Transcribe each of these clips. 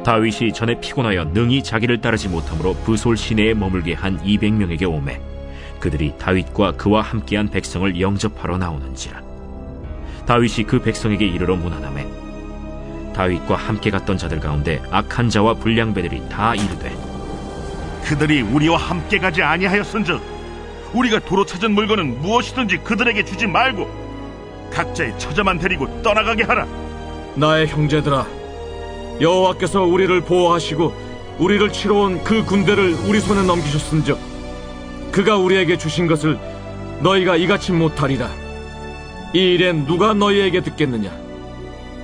다윗이 전에 피곤하여 능히 자기를 따르지 못하므로 브솔 시내에 머물게 한 200명에게 오매 그들이 다윗과 그와 함께한 백성을 영접하러 나오는지라. 다윗이 그 백성에게 이르러 문안하매 다윗과 함께 갔던 자들 가운데 악한 자와 불량배들이 다 이르되 그들이 우리와 함께 가지 아니하였은즉 우리가 도로 찾은 물건은 무엇이든지 그들에게 주지 말고 각자의 처자만 데리고 떠나가게 하라. 나의 형제들아, 여호와께서 우리를 보호하시고 우리를 치러 온 그 군대를 우리 손에 넘기셨은즉 그가 우리에게 주신 것을 너희가 이같이 못하리라. 이 일엔 누가 너희에게 듣겠느냐?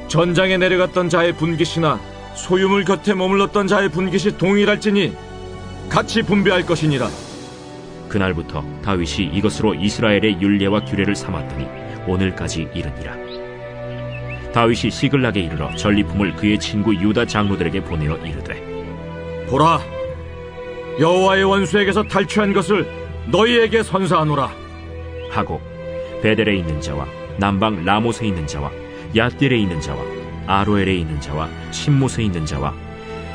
전장에 내려갔던 자의 분깃이나 소유물 곁에 머물렀던 자의 분깃이 동일할지니 같이 분배할 것이니라. 그날부터 다윗이 이것으로 이스라엘의 율례와 규례를 삼았더니 오늘까지 이르니라. 다윗이 시글락에 이르러 전리품을 그의 친구 유다 장로들에게 보내어 이르되 보라, 여호와의 원수에게서 탈취한 것을 너희에게 선사하노라 하고 베델에 있는 자와 남방 라못에 있는 자와 얏딜에 있는 자와 아로엘에 있는 자와 신못에 있는 자와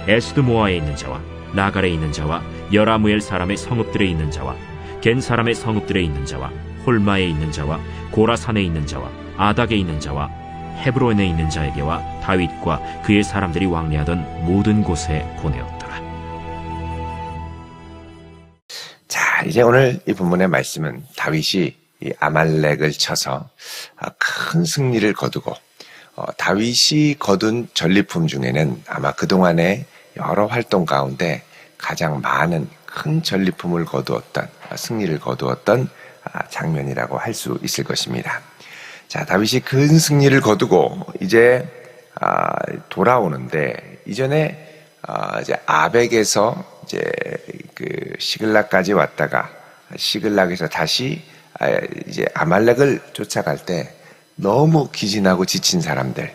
에스드모아에 있는 자와 나갈에 있는 자와 여라무엘 사람의 성읍들에 있는 자와 겐 사람의 성읍들에 있는 자와 홀마에 있는 자와 고라산에 있는 자와 아닥에 있는 자와 헤브론에 있는 자에게와 다윗과 그의 사람들이 왕래하던 모든 곳에 보내었더라. 자, 이제 오늘 이 본문의 말씀은 다윗이 이 아말렉을 쳐서 큰 승리를 거두고 다윗이 거둔 전리품 중에는 아마 그동안의 여러 활동 가운데 가장 많은 큰 전리품을 거두었던, 승리를 거두었던 장면이라고 할 수 있을 것입니다. 자, 다윗이 큰 승리를 거두고 이제 돌아오는데 이전에 이제 아벡에서 이제 그 시글락까지 왔다가 시글락에서 다시 이제 아말렉을 쫓아갈 때 너무 기진하고 지친 사람들,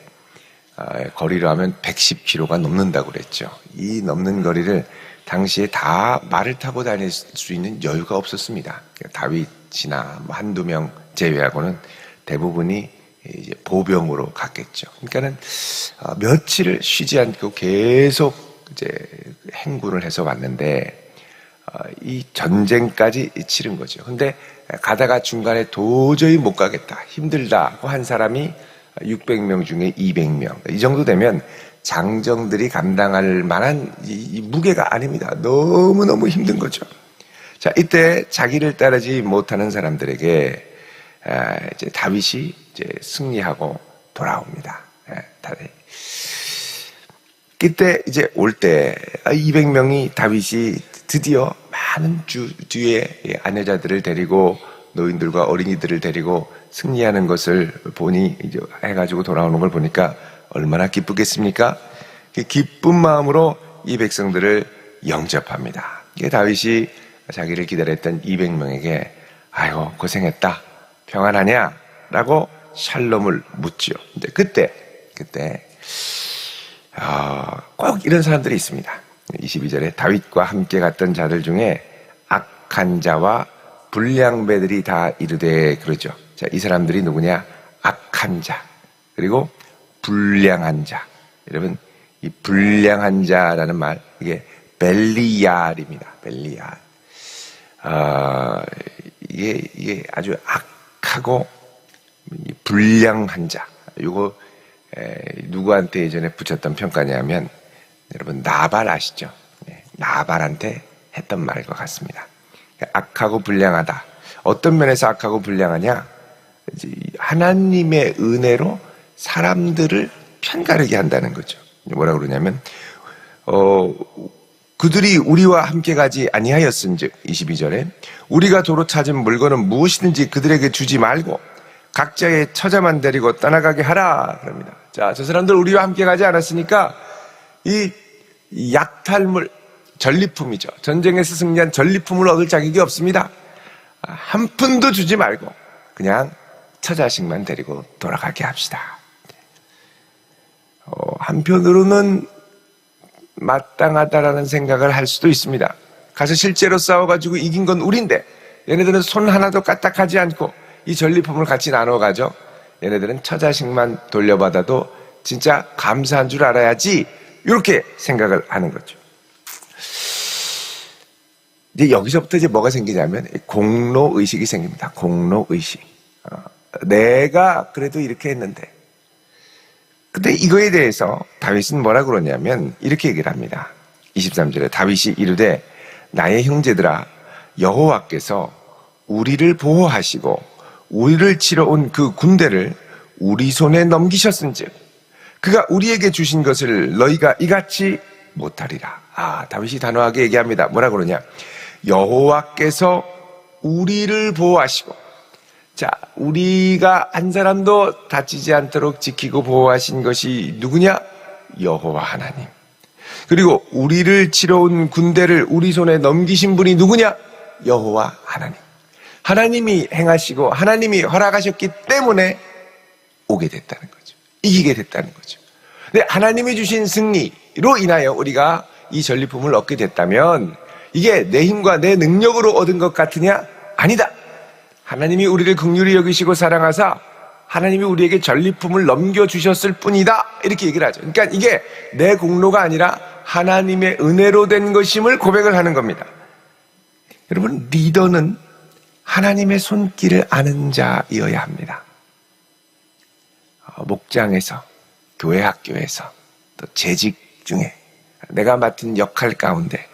거리로 하면 110km가 넘는다고 그랬죠. 이 넘는 거리를 당시에 다 말을 타고 다닐 수 있는 여유가 없었습니다. 다윗이나 한두 명 제외하고는 대부분이 이제 보병으로 갔겠죠. 그러니까는 며칠을 쉬지 않고 계속 이제 행군을 해서 왔는데 이 전쟁까지 치른 거죠. 근데 가다가 중간에 도저히 못 가겠다, 힘들다고 한 사람이 600명 중에 200명. 이 정도 되면 장정들이 감당할 만한 이 무게가 아닙니다. 너무너무 힘든 거죠. 자, 이때 자기를 따르지 못하는 사람들에게 이제 다윗이 이제 승리하고 돌아옵니다. 그때 이제 올 때 200명이 다윗이 드디어 많은 뒤에 아내자들을 데리고 노인들과 어린이들을 데리고 승리하는 것을 보니 이제 해가지고 돌아오는 걸 보니까 얼마나 기쁘겠습니까? 기쁜 마음으로 이 백성들을 영접합니다. 다윗이 자기를 기다렸던 200명에게 아이고 고생했다, 평안하냐? 라고 샬롬을 묻죠. 근데 그때 꼭 이런 사람들이 있습니다. 22절에 다윗과 함께 갔던 자들 중에 악한 자와 불량배들이 다 이르되 그러죠. 자, 이 사람들이 누구냐? 악한 자, 그리고 불량한 자. 여러분, 이 불량한 자라는 말, 이게 벨리알입니다. 벨리알. 이게 아주 악하고 불량한 자. 이거 누구한테 예전에 붙였던 평가냐면, 여러분 나발 아시죠? 나발한테 했던 말과 같습니다. 악하고 불량하다. 어떤 면에서 악하고 불량하냐? 하나님의 은혜로 사람들을 편가르게 한다는 거죠. 뭐라 그러냐면 그들이 우리와 함께 가지 아니하였은즉 22절에 우리가 도로 찾은 물건은 무엇이든지 그들에게 주지 말고 각자의 처자만 데리고 떠나가게 하라 그럽니다. 자, 저 사람들 우리와 함께 가지 않았으니까 이 약탈물, 전리품이죠. 전쟁에서 승리한 전리품을 얻을 자격이 없습니다. 한 푼도 주지 말고 그냥 처자식만 데리고 돌아가게 합시다. 한편으로는 마땅하다라는 생각을 할 수도 있습니다. 가서 실제로 싸워가지고 이긴 건 우린데 얘네들은 손 하나도 까딱하지 않고 이 전리품을 같이 나눠가죠. 얘네들은 처자식만 돌려받아도 진짜 감사한 줄 알아야지 이렇게 생각을 하는 거죠. 이제 여기서부터 이제 뭐가 생기냐면 공로 의식이 생깁니다. 공로 의식. 내가 그래도 이렇게 했는데. 근데 이거에 대해서 다윗은 뭐라 그러냐면 이렇게 얘기를 합니다. 23절에 다윗이 이르되 나의 형제들아 여호와께서 우리를 보호하시고 우리를 치러 온 그 군대를 우리 손에 넘기셨은즉 그가 우리에게 주신 것을 너희가 이같이 못하리라. 다윗이 단호하게 얘기합니다. 뭐라 그러냐? 여호와께서 우리를 보호하시고, 자, 우리가 한 사람도 다치지 않도록 지키고 보호하신 것이 누구냐? 여호와 하나님. 그리고 우리를 치러 온 군대를 우리 손에 넘기신 분이 누구냐? 여호와 하나님. 하나님이 행하시고 하나님이 허락하셨기 때문에 오게 됐다는 거죠. 이기게 됐다는 거죠. 근데 하나님이 주신 승리로 인하여 우리가 이 전리품을 얻게 됐다면 이게 내 힘과 내 능력으로 얻은 것 같으냐? 아니다. 하나님이 우리를 긍휼히 여기시고 사랑하사 하나님이 우리에게 전리품을 넘겨주셨을 뿐이다. 이렇게 얘기를 하죠. 그러니까 이게 내 공로가 아니라 하나님의 은혜로 된 것임을 고백을 하는 겁니다. 여러분, 리더는 하나님의 손길을 아는 자이어야 합니다. 목장에서, 교회 학교에서, 또 재직 중에 내가 맡은 역할 가운데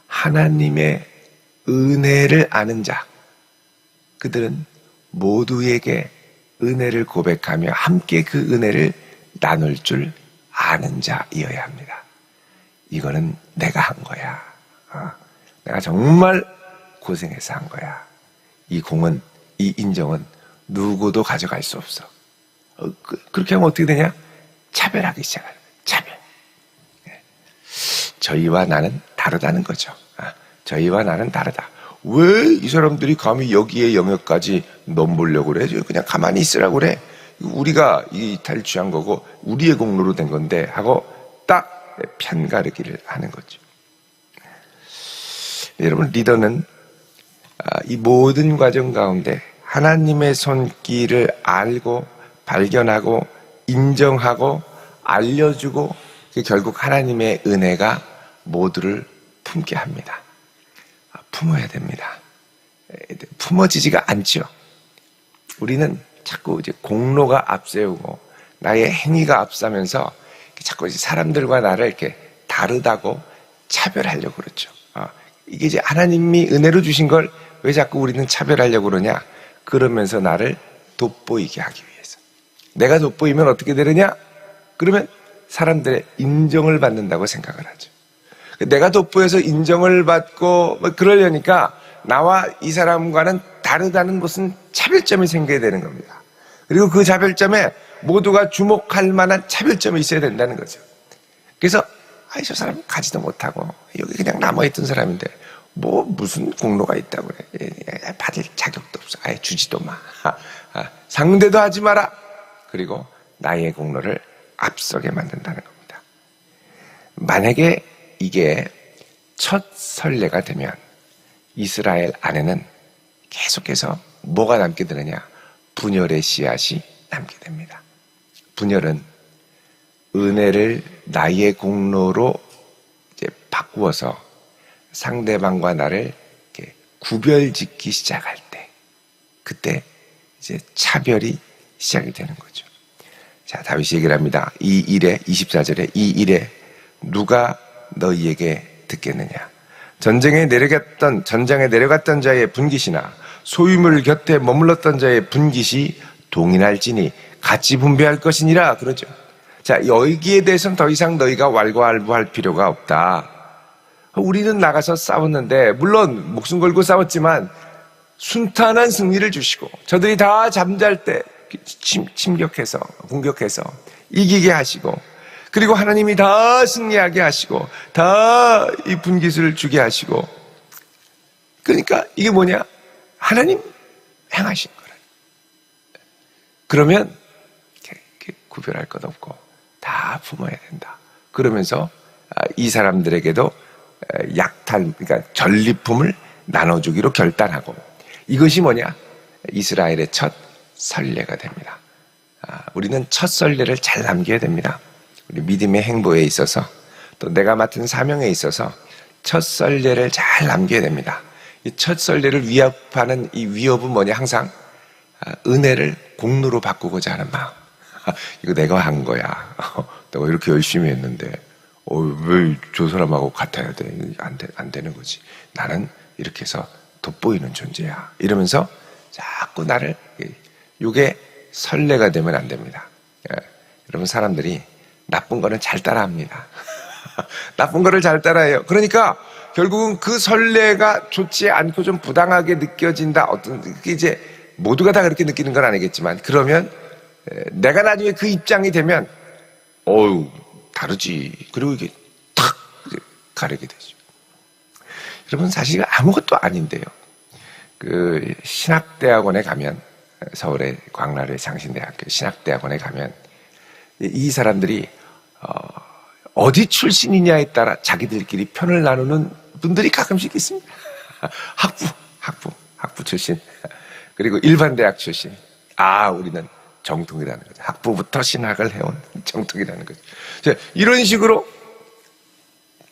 하나님의 은혜를 아는 자, 그들은 모두에게 은혜를 고백하며 함께 그 은혜를 나눌 줄 아는 자이어야 합니다. 이거는 내가 한 거야. 내가 정말 고생해서 한 거야. 이 공은, 이 인정은 누구도 가져갈 수 없어. 그렇게 하면 어떻게 되냐? 차별하기 시작하는 거예요. 차별. 저희와 나는 다르다는 거죠. 저희와 나는 다르다. 왜 이 사람들이 감히 여기에 영역까지 넘보려고 그래? 그냥 가만히 있으라고 그래. 우리가 이 탈취한 거고 우리의 공로로 된 건데 하고 딱 편가르기를 하는 거죠. 여러분, 리더는 이 모든 과정 가운데 하나님의 손길을 알고 발견하고 인정하고 알려주고 결국 하나님의 은혜가 모두를 품게 합니다. 품어야 됩니다. 품어지지가 않죠. 우리는 자꾸 이제 공로가 앞세우고 나의 행위가 앞서면서 자꾸 이제 사람들과 나를 이렇게 다르다고 차별하려고 그러죠. 이게 이제 하나님이 은혜로 주신 걸 왜 자꾸 우리는 차별하려고 그러냐? 그러면서 나를 돋보이게 하기 위해서. 내가 돋보이면 어떻게 되느냐? 그러면 사람들의 인정을 받는다고 생각을 하죠. 내가 돋보여서 인정을 받고 그러려니까 나와 이 사람과는 다르다는 무슨 차별점이 생겨야 되는 겁니다. 그리고 그 차별점에 모두가 주목할 만한 차별점이 있어야 된다는 거죠. 그래서 저 사람 가지도 못하고 여기 그냥 남아있던 사람인데 뭐 무슨 공로가 있다고 그래. 받을 자격도 없어. 아예 주지도 마. 상대도 하지 마라. 그리고 나의 공로를 앞서게 만든다는 겁니다. 만약에 이게 첫 선례가 되면 이스라엘 안에는 계속해서 뭐가 남게 되느냐? 분열의 씨앗이 남게 됩니다. 분열은 은혜를 나의 공로로 이제 바꾸어서 상대방과 나를 이렇게 구별짓기 시작할 때, 그때 이제 차별이 시작이 되는 거죠. 자, 다윗이 얘기를 합니다. 이 일에 24절에 이 일에 누가 너희에게 듣겠느냐? 전장에 내려갔던 자의 분깃이나 소유물 곁에 머물렀던 자의 분깃이 동일할지니 같이 분배할 것이니라 그러죠. 자, 여기에 대해서는 더 이상 너희가 왈가왈부할 필요가 없다. 우리는 나가서 싸웠는데 물론 목숨 걸고 싸웠지만 순탄한 승리를 주시고 저들이 다 잠잘 때 침격해서 공격해서 이기게 하시고 그리고 하나님이 다 승리하게 하시고 다 이 분깃을 주게 하시고 그러니까 이게 뭐냐? 하나님 행하신 거라. 그러면 이렇게 구별할 것 없고 다 품어야 된다. 그러면서 이 사람들에게도 약탈, 그러니까 전리품을 나눠주기로 결단하고 이것이 뭐냐? 이스라엘의 첫 선례가 됩니다. 우리는 첫 선례를 잘 남겨야 됩니다. 우리 믿음의 행보에 있어서 또 내가 맡은 사명에 있어서 첫 선례를 잘 남겨야 됩니다. 이 첫 선례를 위협하는 이 위협은 뭐냐? 항상 은혜를 공로로 바꾸고자 하는 마음. 이거 내가 한 거야. 내가 이렇게 열심히 했는데 왜 저 사람하고 같아야 돼? 안 되는 거지. 나는 이렇게 해서 돋보이는 존재야. 이러면서 자꾸 나를, 이게 선례가 되면 안 됩니다. 여러분, 사람들이 나쁜 거는 잘 따라합니다. 나쁜 거를 잘 따라해요. 그러니까 결국은 그 선례가 좋지 않고 좀 부당하게 느껴진다. 이제 모두가 다 그렇게 느끼는 건 아니겠지만, 그러면 내가 나중에 그 입장이 되면 다르지. 그리고 이게 탁 가리게 되죠. 여러분, 사실 아무것도 아닌데요. 그 신학대학원에 가면, 서울의 광라의 장신대학교 신학대학원에 가면 이 사람들이 어디 출신이냐에 따라 자기들끼리 편을 나누는 분들이 가끔씩 있습니다. 학부 출신, 그리고 일반 대학 출신. 우리는 정통이라는 거죠. 학부부터 신학을 해온 정통이라는 거죠. 이런 식으로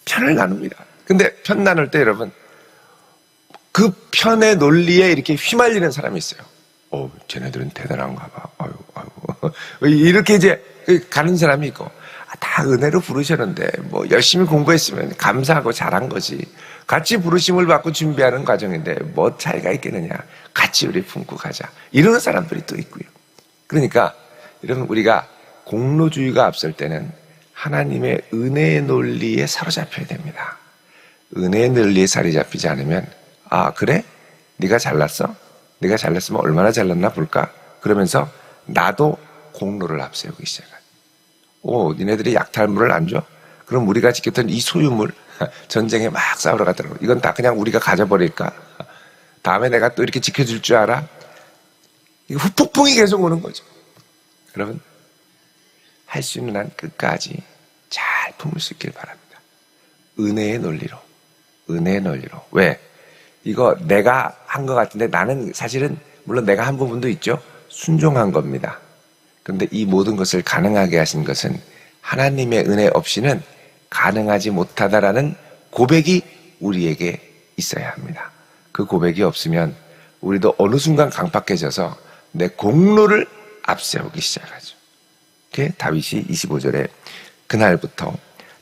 편을 나눕니다. 근데 편 나눌 때 여러분, 그 편의 논리에 이렇게 휘말리는 사람이 있어요. 쟤네들은 대단한가 봐. 이렇게 이제 가는 사람이 있고, 다 은혜로 부르셨는데, 열심히 공부했으면 감사하고 잘한 거지. 같이 부르심을 받고 준비하는 과정인데, 뭐 차이가 있겠느냐. 같이 우리 품고 가자. 이러는 사람들이 또 있고요. 그러니까, 여러분, 우리가 공로주의가 앞설 때는 하나님의 은혜의 논리에 사로잡혀야 됩니다. 은혜의 논리에 사로잡히지 않으면, 그래? 네가 잘났어? 네가 잘났으면 얼마나 잘났나 볼까? 그러면서 나도 공로를 앞세우기 시작하죠. 니네들이 약탈물을 안 줘? 그럼 우리가 지켰던 이 소유물, 전쟁에 막 싸우러 가더라고. 이건 다 그냥 우리가 가져버릴까? 다음에 내가 또 이렇게 지켜줄 줄 알아? 이거 후폭풍이 계속 오는 거죠. 여러분, 할 수 있는 한 끝까지 잘 품을 수 있길 바랍니다. 은혜의 논리로. 왜? 이거 내가 한 것 같은데, 나는 사실은 물론 내가 한 부분도 있죠. 순종한 겁니다. 그런데 이 모든 것을 가능하게 하신 것은 하나님의 은혜 없이는 가능하지 못하다라는 고백이 우리에게 있어야 합니다. 그 고백이 없으면 우리도 어느 순간 강팍해져서 내 공로를 앞세우기 시작하죠. 다윗이 25절에 그날부터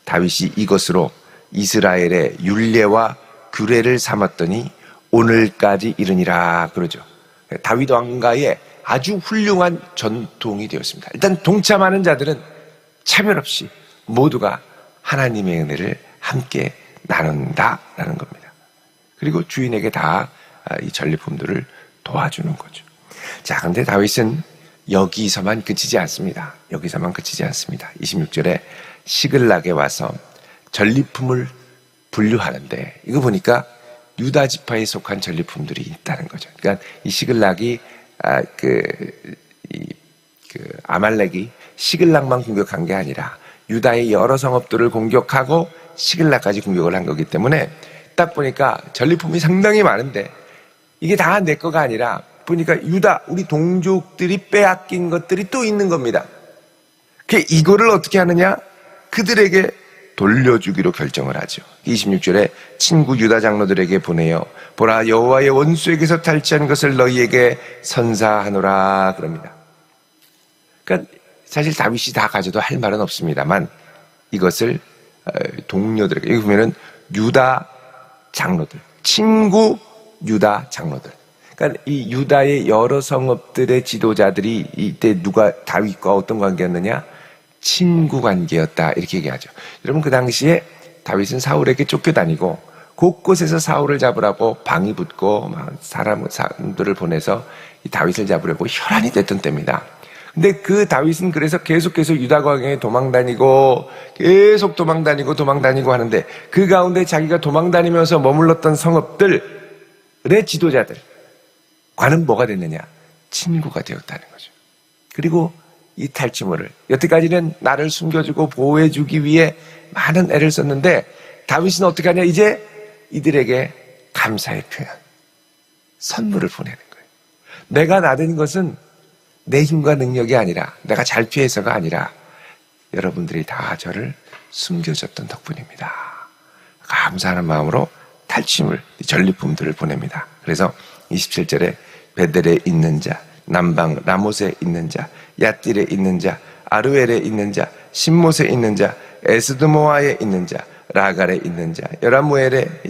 다윗이 이것으로 이스라엘의 율례와 규례를 삼았더니 오늘까지 이르니라 그러죠. 다윗 왕가의 아주 훌륭한 전통이 되었습니다. 일단 동참하는 자들은 차별 없이 모두가 하나님의 은혜를 함께 나눈다라는 겁니다. 그리고 주인에게 다 이 전리품들을 도와주는 거죠. 자, 근데 다윗은 여기서만 그치지 않습니다. 26절에 시글락에 와서 전리품을 분류하는데, 이거 보니까 유다 지파에 속한 전리품들이 있다는 거죠. 그러니까 이 시글락이 아말렉이 시글락만 공격한 게 아니라 유다의 여러 성읍들을 공격하고 시글락까지 공격을 한 거기 때문에 딱 보니까 전리품이 상당히 많은데 이게 다 내 거가 아니라 보니까 유다, 우리 동족들이 빼앗긴 것들이 또 있는 겁니다. 이거를 어떻게 하느냐? 그들에게 돌려주기로 결정을 하죠. 26절에 친구 유다 장로들에게 보내요. 보라, 여호와의 원수에게서 탈취한 것을 너희에게 선사하노라 그럽니다. 그러니까 사실 다윗이 다 가져도 할 말은 없습니다만 이것을 동료들에게, 여기 보면은 유다 장로들, 친구 유다 장로들. 그러니까 이 유다의 여러 성읍들의 지도자들이 이때 다윗과 어떤 관계였느냐? 친구 관계였다, 이렇게 얘기하죠. 여러분, 그 당시에 다윗은 사울에게 쫓겨다니고 곳곳에서 사울을 잡으라고 방이 붙고 사람들을 보내서 이 다윗을 잡으려고 혈안이 됐던 때입니다. 근데 그 다윗은 그래서 계속해서 유다 광야에 도망다니고 계속 도망다니고 하는데, 그 가운데 자기가 도망다니면서 머물렀던 성읍들의 지도자들과는 뭐가 됐느냐? 친구가 되었다는 거죠. 그리고 이 탈취물을 여태까지는 나를 숨겨주고 보호해주기 위해 많은 애를 썼는데, 다윗은 어떻게 하냐? 이제 이들에게 감사의 표현, 선물을 보내는 거예요. 내가 나된 것은 내 힘과 능력이 아니라, 내가 잘 피해서가 아니라, 여러분들이 다 저를 숨겨줬던 덕분입니다. 감사하는 마음으로 탈취물, 전리품들을 보냅니다. 그래서 27절에 베델에 있는 자, 남방 라못에 있는 자, 얏딜에 있는 자, 아루엘에 있는 자, 신못에 있는 자, 에스드모아에 있는 자, 라갈에 있는 자, 여라무엘에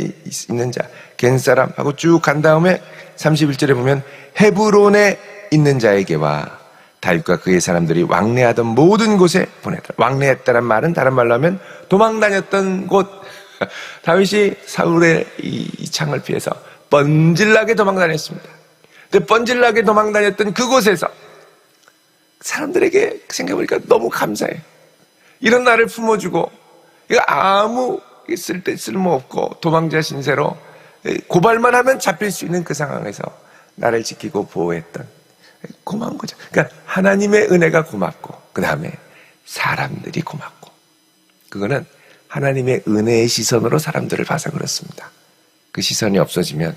있는 자, 겐사람 하고 쭉 간 다음에 31절에 보면 헤브론에 있는 자에게와 다윗과 그의 사람들이 왕래하던 모든 곳에 보내더라. 왕래했다는 말은 다른 말로 하면 도망다녔던 곳. 다윗이 사울의 이 창을 피해서 번질나게 도망다녔습니다. 근데 번질나게 도망다녔던 그곳에서 사람들에게 생각해보니까 너무 감사해요. 이런 나를 품어주고 이거 아무 쓸모없고 도망자 신세로 고발만 하면 잡힐 수 있는 그 상황에서 나를 지키고 보호했던 고마운 거죠. 그러니까 하나님의 은혜가 고맙고 그 다음에 사람들이 고맙고, 그거는 하나님의 은혜의 시선으로 사람들을 봐서 그렇습니다. 그 시선이 없어지면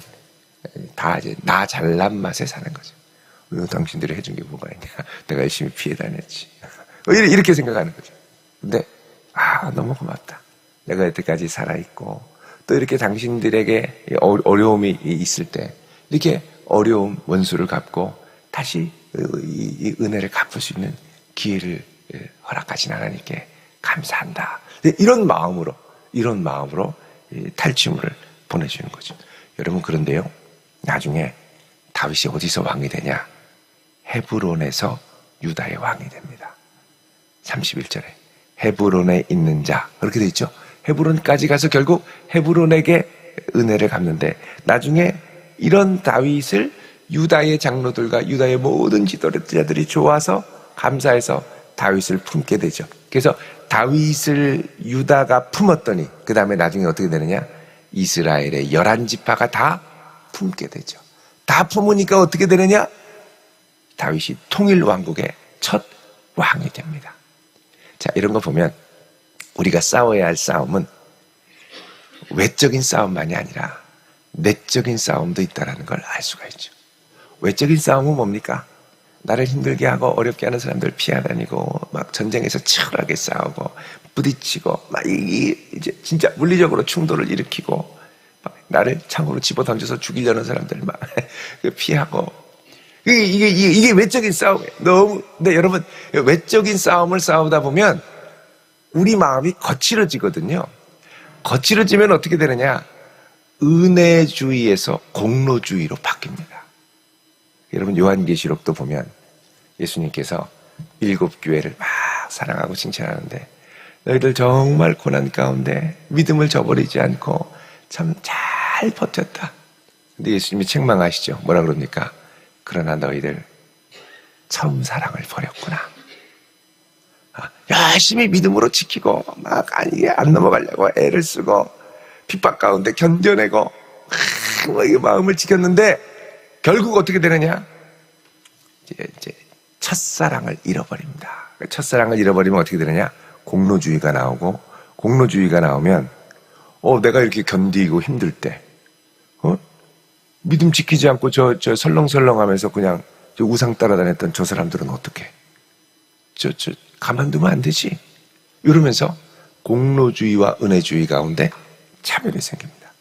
다 이제 나 잘난 맛에 사는 거죠. 당신들이 해준 게 뭐가 있냐, 내가 열심히 피해 다녔지, 이렇게 생각하는 거죠. 근데 너무 고맙다, 내가 여태까지 살아있고 또 이렇게 당신들에게 어려움이 있을 때 이렇게 어려움 원수를 갚고 다시 이 은혜를 갚을 수 있는 기회를 허락하신 하나님께 감사한다. 이런 마음으로 탈취물을 보내주는 거죠. 여러분, 그런데요, 나중에 다윗이 어디서 왕이 되냐? 헤브론에서 유다의 왕이 됩니다. 31절에 헤브론에 있는 자, 그렇게 돼 있죠. 헤브론까지 가서 결국 헤브론에게 은혜를 갚는데, 나중에 이런 다윗을 유다의 장로들과 유다의 모든 지도자들이 좋아서 감사해서 다윗을 품게 되죠. 그래서 다윗을 유다가 품었더니 그 다음에 나중에 어떻게 되느냐? 이스라엘의 11지파가 다 품게 되죠. 다 품으니까 어떻게 되느냐? 다윗이 통일 왕국의 첫 왕이 됩니다. 자, 이런 거 보면 우리가 싸워야 할 싸움은 외적인 싸움만이 아니라 내적인 싸움도 있다는 걸 알 수가 있죠. 외적인 싸움은 뭡니까? 나를 힘들게 하고 어렵게 하는 사람들 피하다니고 막 전쟁에서 치열하게 싸우고 부딪히고 막 이제 진짜 물리적으로 충돌을 일으키고 막 나를 창으로 집어던져서 죽이려는 사람들 막 피하고, 이게 외적인 싸움이에요. 근데 여러분, 외적인 싸움을 싸우다 보면 우리 마음이 거칠어지거든요. 거칠어지면 어떻게 되느냐? 은혜주의에서 공로주의로 바뀝니다. 여러분, 요한계시록도 보면 예수님께서 7교회를 막 사랑하고 칭찬하는데, 너희들 정말 고난 가운데 믿음을 저버리지 않고 참 잘 버텼다. 근데 예수님이 책망하시죠. 뭐라 그럽니까? 그러나 너희들 처음 사랑을 버렸구나. 열심히 믿음으로 지키고 막 안 넘어가려고 애를 쓰고 핍박 가운데 견뎌내고 마음을 지켰는데 결국 어떻게 되느냐? 이제 첫사랑을 잃어버립니다. 첫사랑을 잃어버리면 어떻게 되느냐? 공로주의가 나오고, 공로주의가 나오면 내가 이렇게 견디고 힘들 때 믿음 지키지 않고 저 설렁설렁하면서 그냥 저 우상 따라다녔던 저 사람들은 어떻게 가만두면 안 되지, 이러면서 공로주의와 은혜주의 가운데 차별이 생깁니다.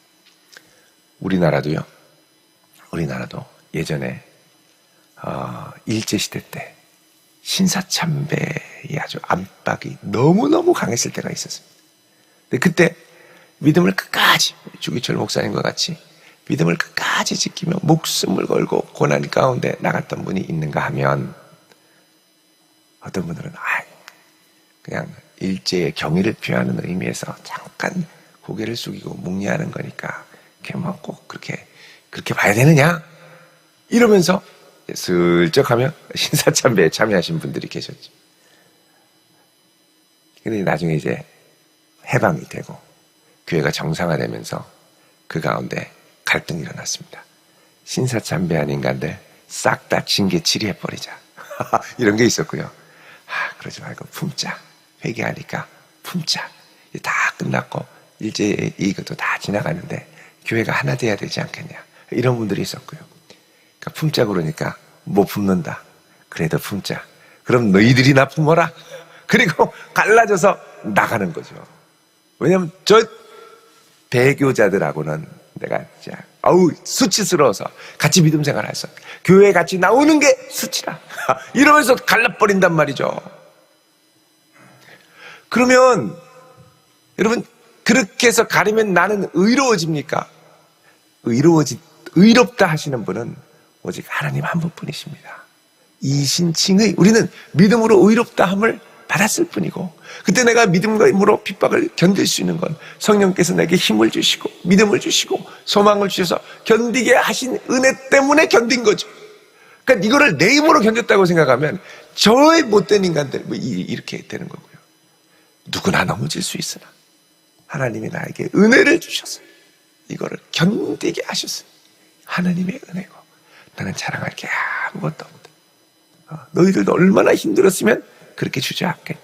우리나라도 예전에 일제시대 때 신사참배의 아주 압박이 너무너무 강했을 때가 있었습니다. 근데 그때 믿음을 끝까지, 주기철 목사님과 같이 믿음을 끝까지 지키며 목숨을 걸고 고난 가운데 나갔던 분이 있는가 하면, 어떤 분들은 그냥 일제의 경의를 표하는 의미에서 잠깐 고개를 숙이고 묵례하는 거니까 꼭 그렇게 봐야 되느냐, 이러면서 슬쩍 하면 신사참배에 참여하신 분들이 계셨죠. 근데 나중에 이제 해방이 되고 교회가 정상화되면서 그 가운데 갈등이 일어났습니다. 신사참배한 인간들 싹 다 징계 처리해버리자 이런 게 있었고요. 그러지 말고 품자, 회개하니까 품자, 다 끝났고 일제 이것도 다 지나가는데 교회가 하나 돼야 되지 않겠냐, 이런 분들이 있었고요. 그러니까 품자 그러니까 못 품는다, 그래도 품자, 그럼 너희들이나 품어라, 그리고 갈라져서 나가는 거죠. 왜냐하면 저 배교자들하고는 내가 진짜 수치스러워서 같이 믿음 생활할 수 없다. 교회에 같이 나오는 게 수치다. 이러면서 갈라버린단 말이죠. 그러면 여러분 그렇게 해서 가리면 나는 의로워집니까? 의롭다 하시는 분은 오직 하나님 한 분뿐이십니다. 이신칭의 우리는 믿음으로 의롭다함을 받았을 뿐이고, 그때 내가 믿음과 힘으로 핍박을 견딜 수 있는 건 성령께서 내게 힘을 주시고 믿음을 주시고 소망을 주셔서 견디게 하신 은혜 때문에 견딘 거죠. 그러니까 이거를 내 힘으로 견뎠다고 생각하면 저의 못된 인간들 이렇게 되는 거고요. 누구나 넘어질 수 있으나 하나님이 나에게 은혜를 주셔서 이거를 견디게 하셨어요. 하나님의 은혜고 나는 자랑할 게 아무것도 없다. 너희들도 얼마나 힘들었으면 그렇게 주저앉겠니?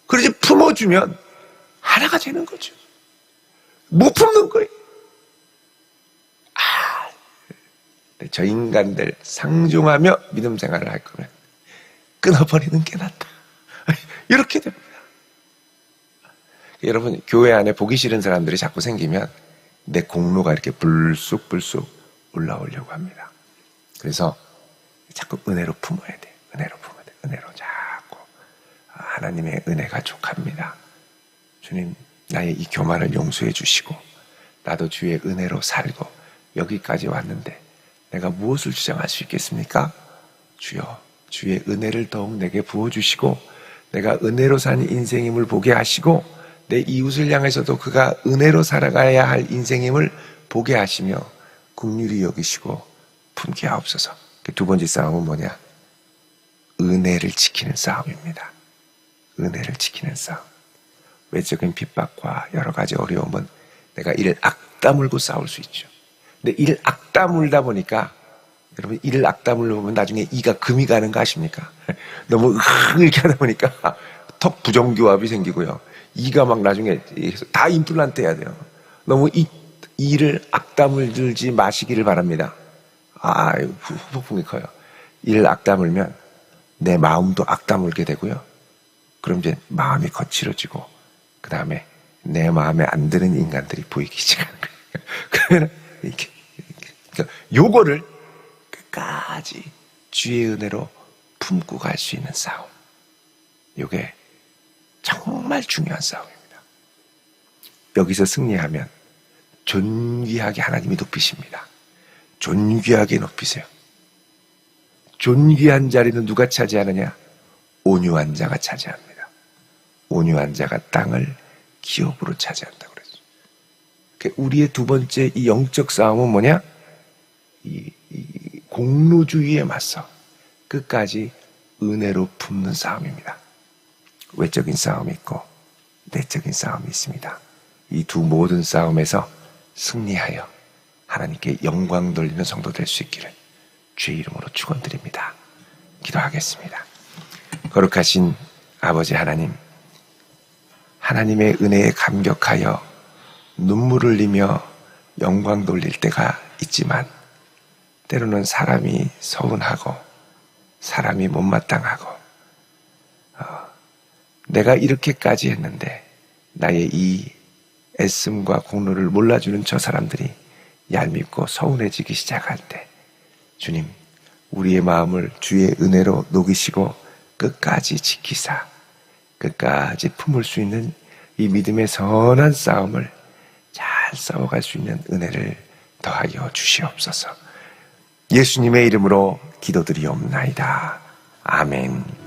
그러지 품어주면 하나가 되는 거죠. 못 품는 거예요. 저 인간들 상종하며 믿음 생활을 할 거면 끊어버리는 게 낫다. 이렇게 됩니다. 여러분 교회 안에 보기 싫은 사람들이 자꾸 생기면 내 공로가 이렇게 불쑥불쑥 올라오려고 합니다. 그래서 자꾸 은혜로 품어야 돼. 은혜로 품어야 돼. 은혜로 자꾸 하나님의 은혜가 족합니다. 주님 나의 이 교만을 용서해 주시고 나도 주의 은혜로 살고 여기까지 왔는데 내가 무엇을 주장할 수 있겠습니까? 주여 주의 은혜를 더욱 내게 부어주시고 내가 은혜로 사는 인생임을 보게 하시고 내 이웃을 향해서도 그가 은혜로 살아가야 할 인생임을 보게 하시며 긍휼히 여기시고 품게 하옵소서. 두 번째 싸움은 뭐냐? 은혜를 지키는 싸움입니다. 은혜를 지키는 싸움. 외적인 핍박과 여러 가지 어려움은 내가 이를 악다물고 싸울 수 있죠. 근데 이를 악다물다 보니까 여러분 이를 악다물다 보면 나중에 이가 금이 가는 거 아십니까? 너무 이렇게 하다 보니까 턱 부정교합이 생기고요. 이가 막 나중에 다 임플란트 해야 돼요. 너무 이를 악다물지 마시기를 바랍니다. 후폭풍이 커요. 이를 악다물면 내 마음도 악다물게 되고요. 그럼 이제 마음이 거칠어지고 그 다음에 내 마음에 안 드는 인간들이 보이기 시작하는 거예요. 그러면 이렇게 그러니까 요거를 끝까지 주의 은혜로 품고 갈 수 있는 싸움. 요게 정말 중요한 싸움입니다. 여기서 승리하면 존귀하게 하나님이 높이십니다. 존귀하게 높이세요. 존귀한 자리는 누가 차지하느냐? 온유한 자가 차지합니다. 온유한 자가 땅을 기업으로 차지한다고 그랬죠. 우리의 두 번째 이 영적 싸움은 뭐냐? 이 공로주의에 맞서 끝까지 은혜로 품는 싸움입니다. 외적인 싸움이 있고 내적인 싸움이 있습니다. 이 두 모든 싸움에서 승리하여 하나님께 영광 돌리는 성도 될 수 있기를 주의 이름으로 축원드립니다. 기도하겠습니다. 거룩하신 아버지 하나님, 하나님의 은혜에 감격하여 눈물을 흘리며 영광 돌릴 때가 있지만 때로는 사람이 서운하고 사람이 못마땅하고 내가 이렇게까지 했는데 나의 이 애씀과 공로를 몰라주는 저 사람들이 얄밉고 서운해지기 시작할 때 주님 우리의 마음을 주의 은혜로 녹이시고 끝까지 지키사 끝까지 품을 수 있는 이 믿음의 선한 싸움을 잘 싸워갈 수 있는 은혜를 더하여 주시옵소서. 예수님의 이름으로 기도드리옵나이다. 아멘.